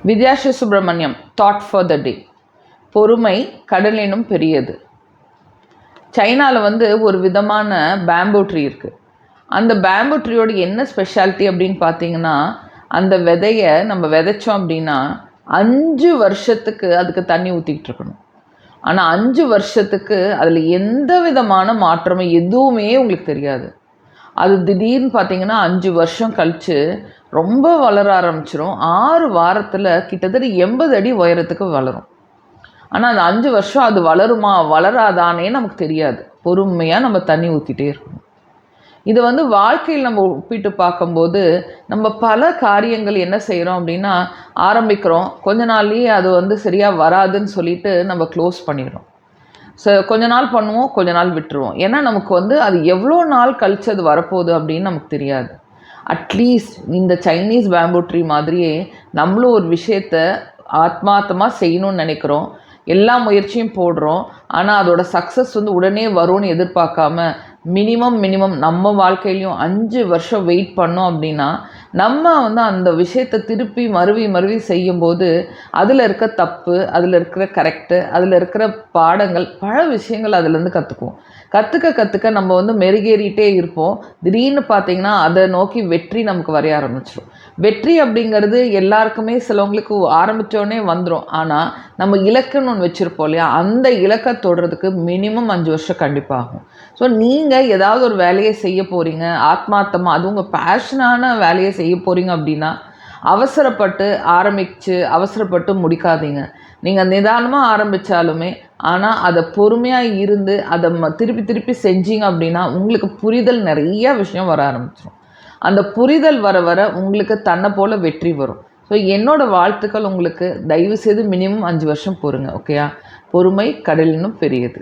Vidyasri Subramaniam thought for the day. பொறுமை கடலினும் பெரியது. சைனாவில் ஒரு விதமான பேம்பு ட்ரீ இருக்குது. அந்த பேம்பு ட்ரீயோட என்ன ஸ்பெஷாலிட்டி அப்படின்னு பார்த்தீங்கன்னா, அந்த விதையை நம்ம விதைச்சோம் அப்படின்னா 5 வருஷத்துக்கு அதுக்கு தண்ணி ஊற்றிக்கிட்டு இருக்கணும். ஆனால் 5 வருஷத்துக்கு அதில் எந்த விதமான மாற்றமும் எதுவுமே உங்களுக்கு தெரியாது. அது திடீர்னு பார்த்தீங்கன்னா 5 வருஷம் கழித்து ரொம்ப வளர ஆரம்பிச்சிடும். 6 வாரத்தில் கிட்டத்தட்ட 80 அடி உயரத்துக்கு வளரும். ஆனால் அந்த 5 வருஷம் அது வளருமா வளராதானே நமக்கு தெரியாது. பொறுமையாக நம்ம தண்ணி ஊற்றிட்டே இருக்கணும். இது வாழ்க்கையில் நம்ம ஒப்பிட்டு பார்க்கும்போது நம்ம பல காரியங்கள் என்ன செய்கிறோம் அப்படின்னா, ஆரம்பிக்கிறோம், கொஞ்ச நாள்லேயே அது சரியாக வராதுன்னு சொல்லிட்டு நம்ம க்ளோஸ் பண்ணிடுறோம். கொஞ்ச நாள் பண்ணுவோம், கொஞ்ச நாள் விட்டுருவோம். ஏன்னா நமக்கு அது எவ்வளோ நாள் கழிச்சு அது வரப்போகுது அப்படின்னு நமக்கு தெரியாது. அட்லீஸ்ட் இந்த சைனீஸ் பேம்பு ட்ரீ மாதிரியே நம்மளும் ஒரு விஷயத்தை ஆத்மார்த்தமாக செய்யணும்னு நினைக்கிறோம், எல்லா முயற்சியும் போடுறோம். ஆனால் அதோட சக்ஸஸ் உடனே வரும்னு எதிர்பார்க்காம மினிமம் நம்ம வாழ்க்கையிலையும் 5 வருஷம் வெயிட் பண்ணோம் அப்படின்னா நம்ம அந்த விஷயத்தை திருப்பி மறுவி செய்யும்போது அதில் இருக்க தப்பு, அதில் இருக்கிற கரெக்டு, அதில் இருக்கிற பாடங்கள், பல விஷயங்கள் அதிலேருந்து கற்றுக்குவோம். கற்றுக்க நம்ம மெருகேறிட்டே இருப்போம். திடீர்னு பார்த்திங்கன்னா அதை நோக்கி வெற்றி நமக்கு வரைய ஆரம்பிச்சிடும். வெற்றி அப்படிங்கிறது எல்லாருக்குமே சிலவங்களுக்கு ஆரம்பித்தோடனே வந்துடும். ஆனால் நம்ம இலக்குன்னு ஒன்று வச்சுருப்போம் இல்லையா, அந்த இலக்கை தொடுறதுக்கு மினிமம் 5 வருஷம் கண்டிப்பாக ஆகும். ஸோ நீங்கள் ஏதாவது ஒரு வேலையை செய்ய போகிறீங்க, ஆத்மார்த்தமாக அது உங்கள் பேஷனான வேலையை செய்ய போகிறீங்க அப்படின்னா அவசரப்பட்டு ஆரம்பித்து அவசரப்பட்டு முடிக்காதீங்க. நீங்கள் நிதானமாக ஆரம்பித்தாலுமே ஆனால் அதை பொறுமையாக இருந்து அதை திருப்பி செஞ்சீங்க அப்படின்னா உங்களுக்கு புரிதல் நிறைய விஷயம் வர ஆரம்பிச்சிடும். அந்த புரிதல் வர உங்களுக்கு தன்னை போல் வெற்றி வரும். ஸோ என்னோடய வாழ்த்துக்கள் உங்களுக்கு. தயவுசெய்து மினிமம் 5 வருஷம் பொறுங்க. ஓகேயா? பொறுமை கடலினும் பெரியது.